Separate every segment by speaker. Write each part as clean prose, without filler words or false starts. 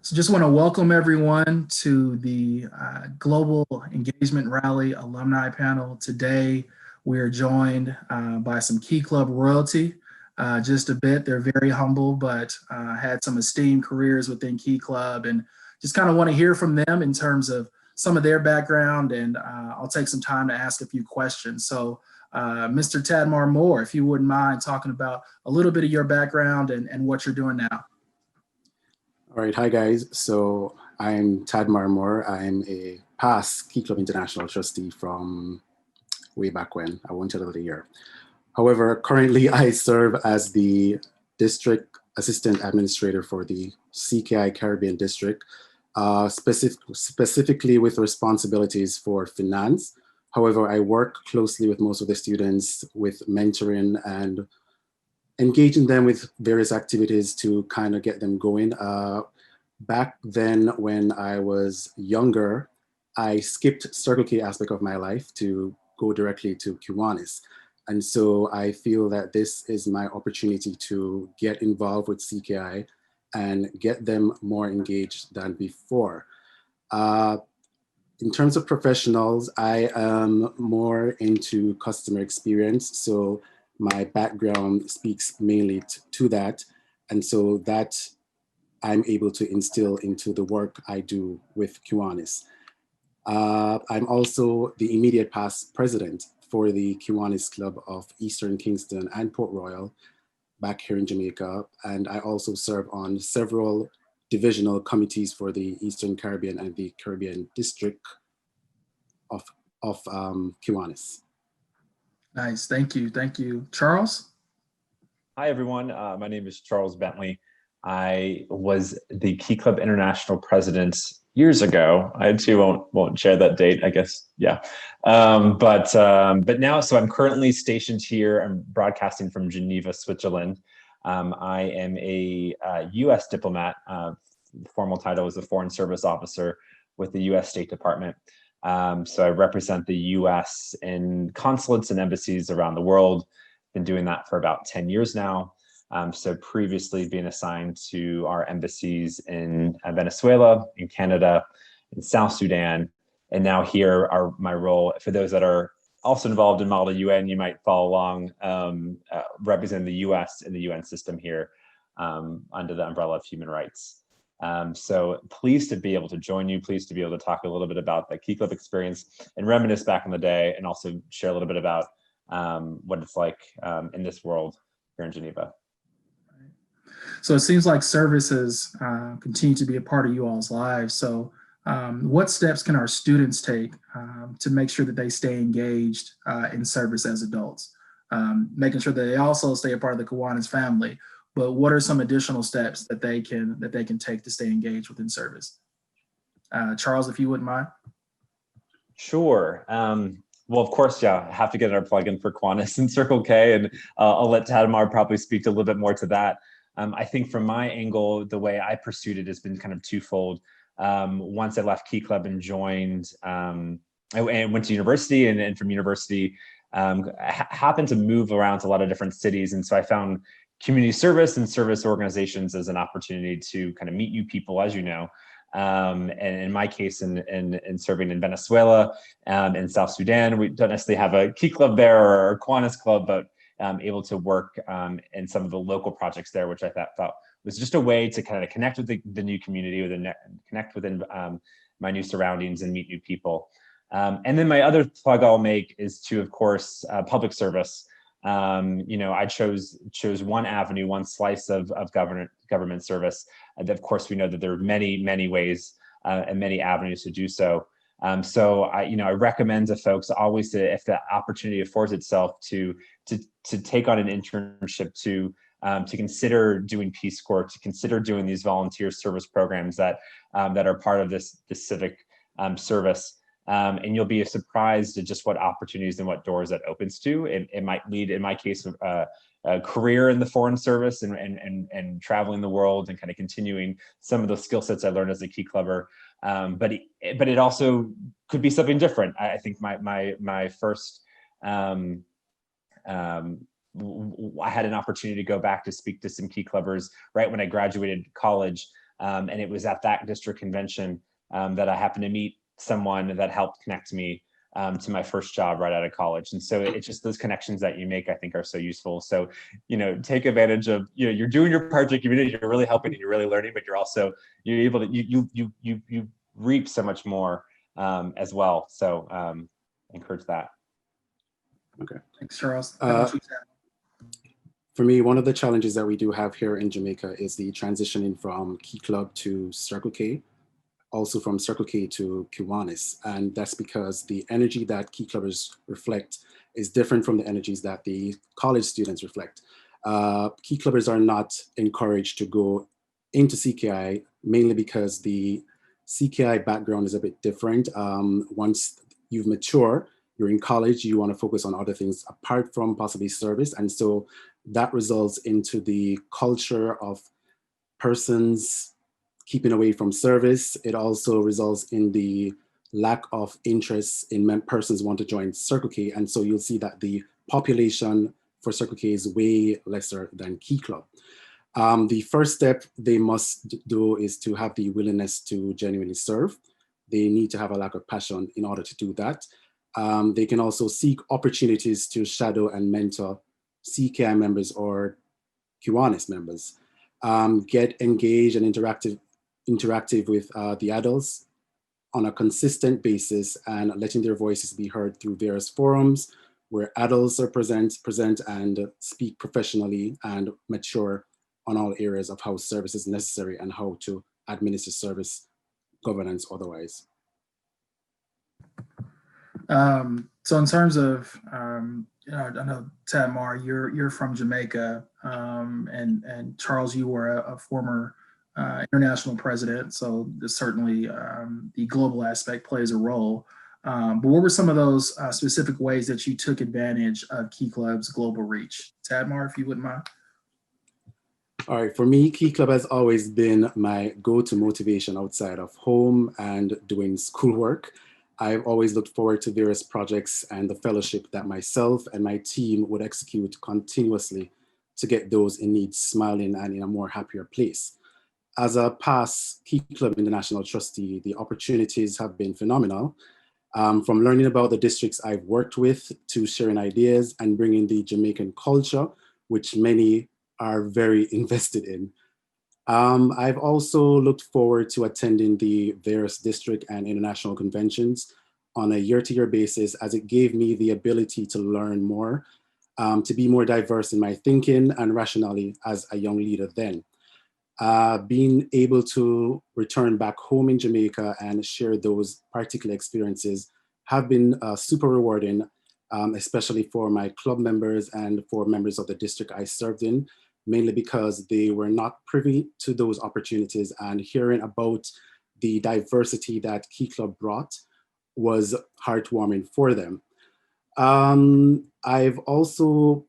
Speaker 1: So just want to welcome everyone to the Global Engagement Rally Alumni Panel. Today, we are joined by some Key Club royalty. Just a bit, they're very humble, but had some esteemed careers within Key Club, and just kind of want to hear from them in terms of some of their background, and I'll take some time to ask a few questions. So Mr. Tadmar Moore, if you wouldn't mind talking about a little bit of your background and what you're doing now.
Speaker 2: All right, hi guys. So I'm Tadmar Moore. I'm a past Key Club International trustee from way back when. I won't tell you the year. However, currently I serve as the District Assistant Administrator for the CKI Caribbean District, specifically with responsibilities for finance. However, I work closely with most of the students with mentoring and engaging them with various activities to kind of get them going. Back then, when I was younger, I skipped Circle K aspect of my life to go directly to Kiwanis. And so I feel that this is my opportunity to get involved with CKI and get them more engaged than before. In terms of professionals, I am more into customer experience. So my background speaks mainly to that. And so that I'm able to instill into the work I do with Kiwanis. I'm also the immediate past president for the Kiwanis Club of Eastern Kingston and Port Royal back here in Jamaica. And I also serve on several divisional committees for the Eastern Caribbean and the Caribbean District of Kiwanis.
Speaker 1: Nice, thank you, thank you. Charles?
Speaker 3: Hi everyone, my name is Charles Bentley. I was the Key Club International president years ago. I too won't share that date, I guess, yeah. But now, so I'm currently stationed here. I'm broadcasting from Geneva, Switzerland. I am a US diplomat. Formal title is a Foreign Service Officer with the US State Department. So I represent the US in consulates and embassies around the world. Been doing that for about 10 years now. So previously being assigned to our embassies in Venezuela, in Canada, in South Sudan, and now here are my role. For those that are also involved in Model UN, you might follow along, representing the US in the UN system here under the umbrella of human rights. So pleased to be able to join you, pleased to be able to talk a little bit about the Key Club experience and reminisce back in the day, and also share a little bit about what it's like in this world here in Geneva.
Speaker 1: So it seems like services continue to be a part of you all's lives. So what steps can our students take to make sure that they stay engaged in service as adults? Making sure that they also stay a part of the Kiwanis family, but what are some additional steps that they can take to stay engaged within service? Charles, if you wouldn't mind.
Speaker 3: Sure. Well, of course, yeah, I have to get our plug-in for Kiwanis and Circle K, and I'll let Tadmar probably speak a little bit more to that. I think from my angle, the way I pursued it has been kind of twofold. Once I left Key Club and joined, I went to university, and from university, happened to move around to a lot of different cities. And so I found community service and service organizations as an opportunity to kind of meet new people, as you know. And in my case, in serving in Venezuela, in South Sudan, we don't necessarily have a Key Club there or a Kiwanis Club, but able to work in some of the local projects there, which I thought was just a way to kind of connect with the new community, connect within my new surroundings and meet new people. And then my other plug I'll make is to, of course, public service. I chose one avenue, one slice of government service. And of course, we know that there are many ways and many avenues to do so. So I recommend to folks always if the opportunity affords itself to take on an internship, to consider doing Peace Corps, to consider doing these volunteer service programs that are part of this civic service. And you'll be surprised at just what opportunities and what doors that opens to. It might lead, in my case, a career in the foreign service and traveling the world and kind of continuing some of the skill sets I learned as a Key Clubber. But it also could be something different. I think my first I had an opportunity to go back to speak to some Key Clubbers right when I graduated college. And it was at that district convention that I happened to meet someone that helped connect me to my first job right out of college. And so it's just those connections that you make, I think, are so useful. So, take advantage of, you're doing your project, you're really helping and you're really learning, but you're able to, you reap so much more as well. So encourage that.
Speaker 2: Okay.
Speaker 1: Thanks, Charles. How about you, Tad?
Speaker 2: For me, one of the challenges that we do have here in Jamaica is the transitioning from Key Club to Circle K, also from Circle K to Kiwanis. And that's because the energy that Key Clubbers reflect is different from the energies that the college students reflect. Key Clubbers are not encouraged to go into CKI, mainly because the CKI background is a bit different. Once you've matured, you're in college, you want to focus on other things apart from possibly service. And so that results into the culture of persons keeping away from service. It also results in the lack of interest in persons want to join Circle K. And so you'll see that the population for Circle K is way lesser than Key Club. The first step they must do is to have the willingness to genuinely serve. They need to have a lack of passion in order to do that. They can also seek opportunities to shadow and mentor CKI members or Kiwanis members. Get engaged and interactive with the adults on a consistent basis and letting their voices be heard through various forums where adults are present and speak professionally and mature on all areas of how service is necessary and how to administer service, governance otherwise.
Speaker 1: So in terms of, I know Tadmar, you're from Jamaica, and Charles, you were a former international president, so certainly the global aspect plays a role. But what were some of those specific ways that you took advantage of Key Club's global reach? Tadmar, if you wouldn't mind.
Speaker 2: All right, for me, Key Club has always been my go-to motivation outside of home and doing schoolwork. I've always looked forward to various projects and the fellowship that myself and my team would execute continuously to get those in need smiling and in a more happier place. As a past Key Club International Trustee, the opportunities have been phenomenal. From learning about the districts I've worked with to sharing ideas and bringing the Jamaican culture, which many are very invested in. I've also looked forward to attending the various district and international conventions on a year-to-year basis, as it gave me the ability to learn more, to be more diverse in my thinking and rationally as a young leader then. Being able to return back home in Jamaica and share those particular experiences have been super rewarding, especially for my club members and for members of the district I served in, mainly because they were not privy to those opportunities, and hearing about the diversity that Key Club brought was heartwarming for them. I've also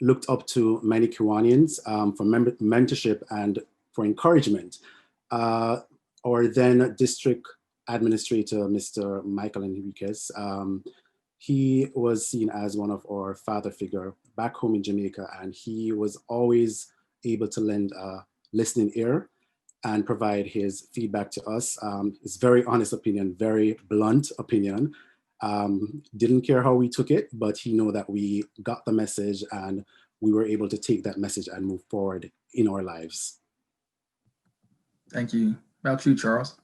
Speaker 2: looked up to many Kiwanians for mentorship and for encouragement. Our then district administrator, Mr. Michael Enriquez, he was seen as one of our father figure back home in Jamaica, and he was always able to lend a listening ear and provide his feedback to us. His very honest opinion, very blunt opinion. Didn't care how we took it, but he knew that we got the message and we were able to take that message and move forward in our lives.
Speaker 1: Thank you. About you, Charles?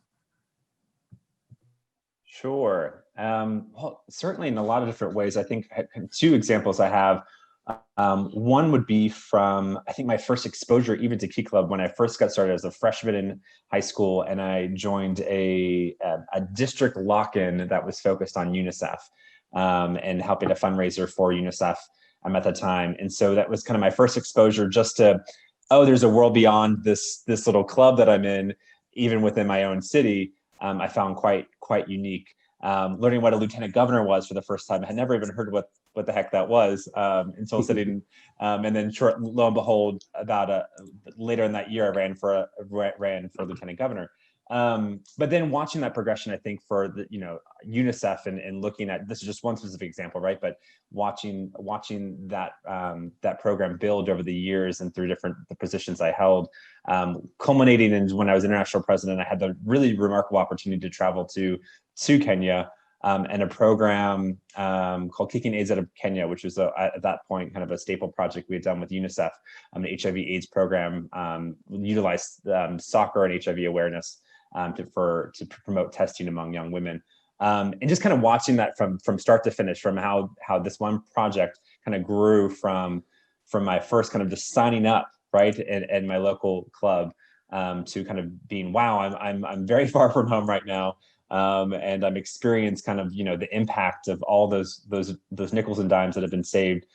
Speaker 3: Sure. Well, certainly in a lot of different ways. I think two examples I have. One would be from, I think, my first exposure even to Key Club when I first got started as a freshman in high school, and I joined a district lock-in that was focused on UNICEF and helping a fundraiser for UNICEF at the time. And so that was kind of my first exposure just to, oh, there's a world beyond this little club that I'm in, even within my own city. I found quite unique. Learning what a lieutenant governor was for the first time. I had never even heard what the heck that was until sitting, and then lo and behold, about later in that year, I ran for lieutenant governor. But then watching that progression, I think for the, UNICEF and looking at, this is just one specific example, right? But watching that that program build over the years and through the positions I held, culminating in when I was international president, I had the really remarkable opportunity to travel to Kenya, and a program called Kicking AIDS Out of Kenya, which was at that point kind of a staple project we had done with UNICEF, the HIV/AIDS program, utilized soccer and HIV awareness to promote testing among young women, and just kind of watching that from start to finish, from how this one project kind of grew from my first kind of just signing up, right, in my local club, to kind of being, wow, I'm very far from home right now. And I'm experienced kind of, the impact of all those nickels and dimes that have been saved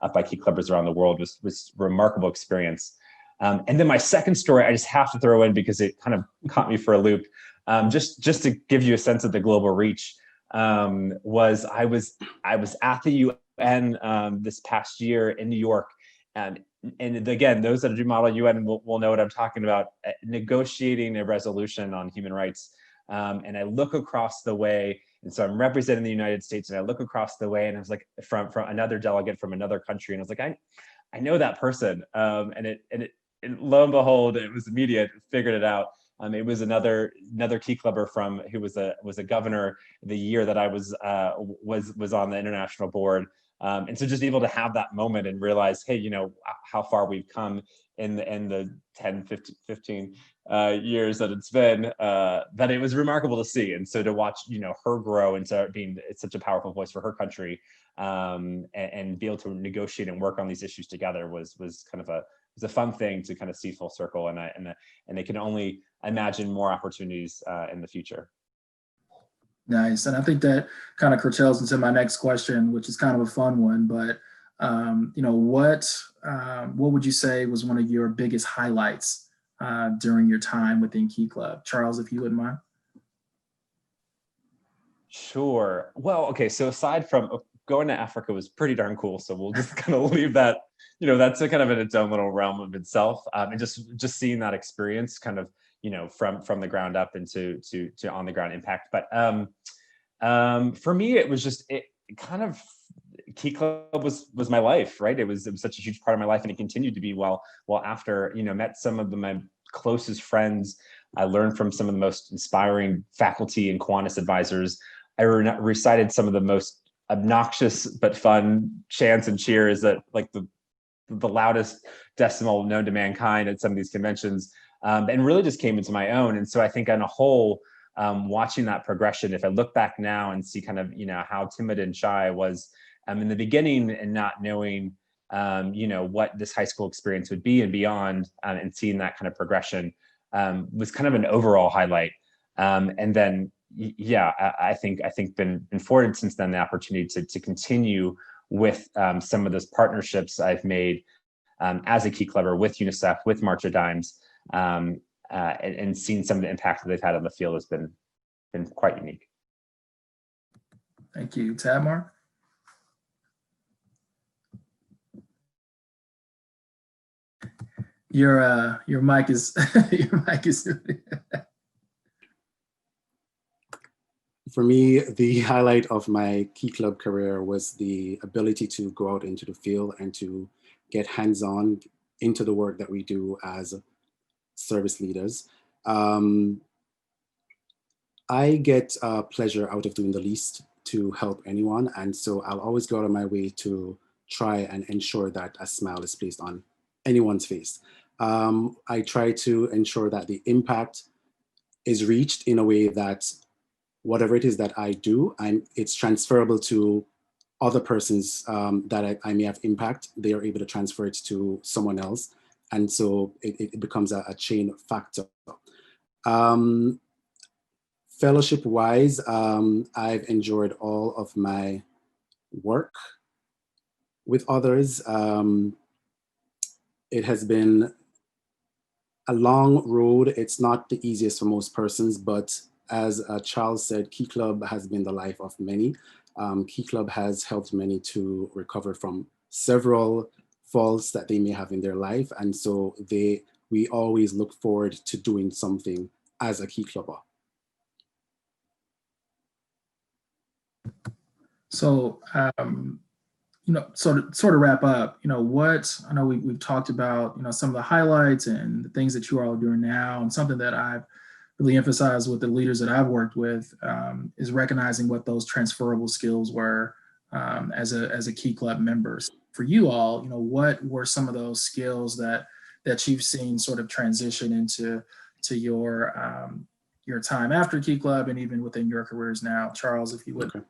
Speaker 3: up by key clubbers around the world was a remarkable experience. And then my second story, I just have to throw in because it kind of caught me for a loop. Just to give you a sense of the global reach, was I was at the UN this past year in New York, and again, those that do model UN will know what I'm talking about, negotiating a resolution on human rights. And I look across the way, and so I'm representing the United States, and I look across the way, and I was like, from another delegate from another country, and I was like, I know that person, and lo and behold, it was immediate. Figured it out. It was another key clubber who was a governor the year that I was on the international board. And so just able to have that moment and realize, hey, how far we've come in the 10, 15 years that it's been, that it was remarkable to see. And so to watch, her grow into being such a powerful voice for her country, and be able to negotiate and work on these issues together was kind of a fun thing to kind of see full circle. And I can only imagine more opportunities in the future.
Speaker 1: Nice. And I think that kind of curtails into my next question, which is kind of a fun one, but what would you say was one of your biggest highlights during your time within Key Club? Charles, if you wouldn't mind.
Speaker 3: Sure. Well, okay. So aside from going to Africa was pretty darn cool. So we'll just kind of leave that, that's a kind of in its own little realm of itself. And just seeing that experience kind of, from the ground up into to on the ground impact. But for me, it was just, it kind of, Key Club was my life, right? It was such a huge part of my life, and it continued to be well after, met some of my closest friends. I learned from some of the most inspiring faculty and Kiwanis advisors. I recited some of the most obnoxious but fun chants and cheers that, like, the loudest decimal known to mankind at some of these conventions, and really just came into my own. And so I think on a whole, watching that progression, if I look back now and see kind of, how timid and shy I was in the beginning, and not knowing, what this high school experience would be and beyond, and seeing that kind of progression, was kind of an overall highlight. And then, yeah, I think been afforded since then the opportunity to continue with some of those partnerships I've made as a Key Clubber with UNICEF, with March of Dimes, and seeing some of the impact that they've had on the field has been quite unique.
Speaker 1: Thank you. Tadmar? Your mic is your mic is.
Speaker 2: For me, the highlight of my Key Club career was the ability to go out into the field and to get hands-on into the work that we do as service leaders. I get pleasure out of doing the least to help anyone, and so I'll always go out of my way to try and ensure that a smile is placed on anyone's face. I try to ensure that the impact is reached in a way that whatever it is that I do, it's transferable to other persons that I may have impact. They are able to transfer it to someone else. And so it becomes a chain factor. Fellowship-wise, I've enjoyed all of my work with others. It has been a long road. It's not the easiest for most persons, but as Charles said, Key Club has been the life of many. Key Club has helped many to recover from several faults that they may have in their life. And so we always look forward to doing something as a key clubber.
Speaker 1: So, sort of wrap up, what I know we've talked about, some of the highlights and the things that you are all doing now, and something that I've really emphasized with the leaders that I've worked with is recognizing what those transferable skills were as a key club member. For you all, what were some of those skills that you've seen sort of transition into your time after Key Club and even within your careers now? Charles, if you would.
Speaker 2: Okay.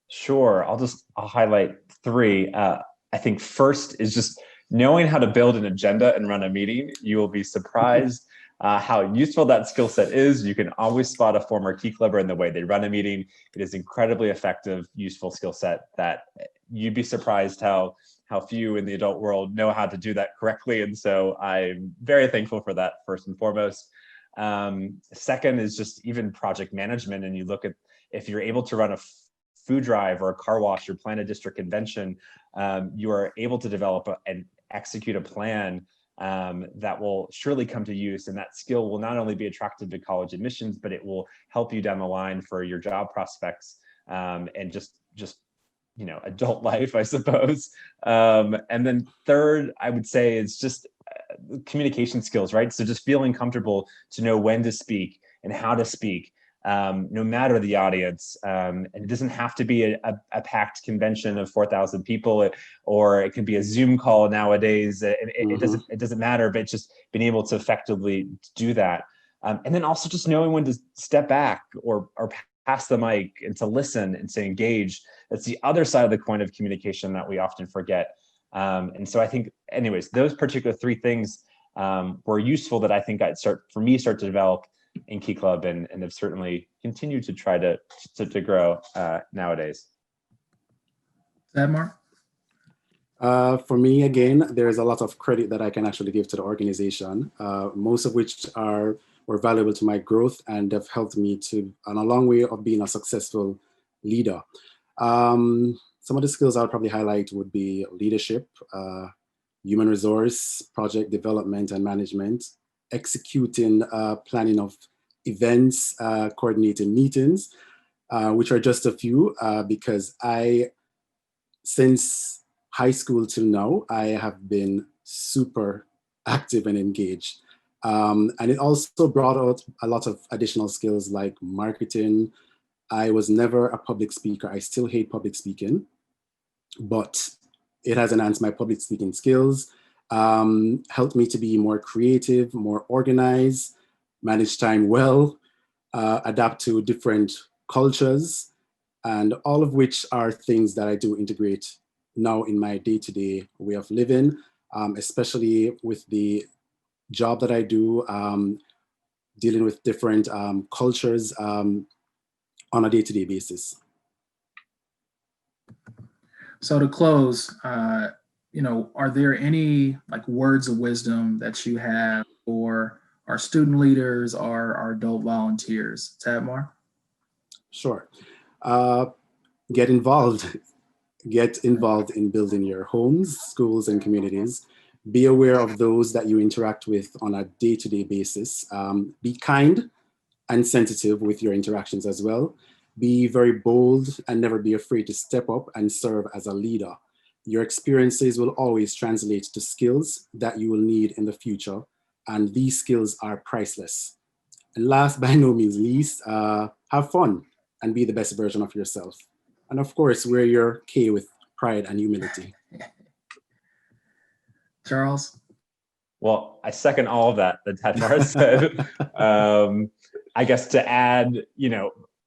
Speaker 3: Sure, I'll highlight three. I think first is just knowing how to build an agenda and run a meeting. You will be surprised how useful that skill set is. You can always spot a former key clubber in the way they run a meeting. It is incredibly effective, useful skill set that you'd be surprised how few in the adult world know how to do that correctly. And so I'm very thankful for that, first and foremost. Second is just even project management. And you look at, if you're able to run a food drive or a car wash or plan a district convention, you are able to develop and execute a plan that will surely come to use. And that skill will not only be attractive to college admissions, but it will help you down the line for your job prospects and just adult life, I suppose. And then third, I would say is just communication skills, right? So just feeling comfortable to know when to speak and how to speak, no matter the audience. And it doesn't have to be a packed convention of 4,000 people, or it can be a Zoom call nowadays. It doesn't matter, but just being able to effectively do that. And then also just knowing when to step back or pass the mic and to listen and to engage. That's the other side of the coin of communication that we often forget. And so I think, anyways, those particular three things were useful that I think start to develop in Key Club and have certainly continued to try to grow nowadays.
Speaker 1: Tadmar?
Speaker 2: For me, again, there's a lot of credit that I can actually give to the organization, most of which were valuable to my growth and have helped me on a long way of being a successful leader. Some of the skills I would probably highlight would be leadership, human resource, project development and management, executing planning of events, coordinating meetings, which are just a few, because since high school till now, I have been super active and engaged. And it also brought out a lot of additional skills like marketing. I was never a public speaker. I still hate public speaking, but it has enhanced my public speaking skills, helped me to be more creative, more organized, manage time well, adapt to different cultures, and all of which are things that I do integrate now in my day-to-day way of living, especially with the job that I do, dealing with different cultures on a day-to-day basis.
Speaker 1: So to close, are there any words of wisdom that you have for our student leaders or our adult volunteers? Tadmar?
Speaker 2: Sure. Get involved. Get involved in building your homes, schools, and communities. Be aware of those that you interact with on a day-to-day basis. Be kind and sensitive with your interactions as well. Be very bold and never be afraid to step up and serve as a leader. Your experiences will always translate to skills that you will need in the future, and these skills are priceless. And last, by no means least, have fun and be the best version of yourself. And of course, wear your K with pride and humility.
Speaker 1: Charles?
Speaker 3: Well, I second all of that Tadmar said. I guess to add,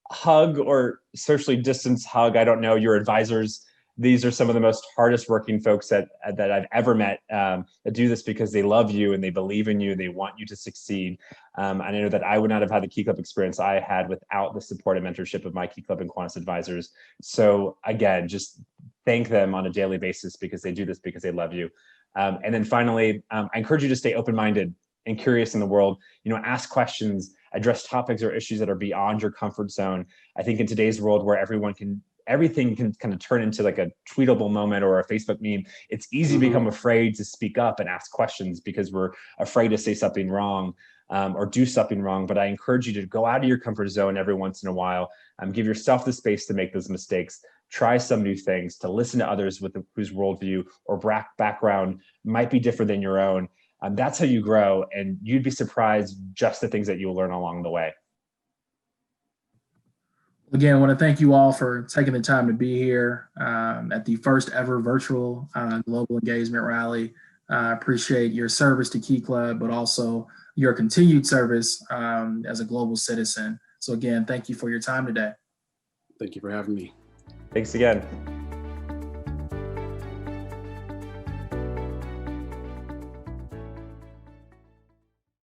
Speaker 3: hug or socially distance hug. I don't know, your advisors. These are some of the most hardest working folks that I've ever met that do this because they love you and they believe in you. They want you to succeed. And I know that I would not have had the Key Club experience I had without the support and mentorship of my Key Club and Kiwanis advisors. So again, just thank them on a daily basis because they do this because they love you. And then finally, I encourage you to stay open-minded and curious in the world. Ask questions, address topics or issues that are beyond your comfort zone. I think in today's world where everyone can everything can kind of turn into like a tweetable moment or a Facebook meme. It's easy to become afraid to speak up and ask questions because we're afraid to say something wrong or do something wrong. But I encourage you to go out of your comfort zone every once in a while. Give yourself the space to make those mistakes. Try some new things, to listen to others whose worldview or background might be different than your own. That's how you grow, and you'd be surprised just the things that you'll learn along the way.
Speaker 1: Again, I want to thank you all for taking the time to be here at the first ever virtual global engagement rally. I appreciate your service to Key Club, but also your continued service as a global citizen. So again, thank you for your time today.
Speaker 2: Thank you for having me.
Speaker 3: Thanks again.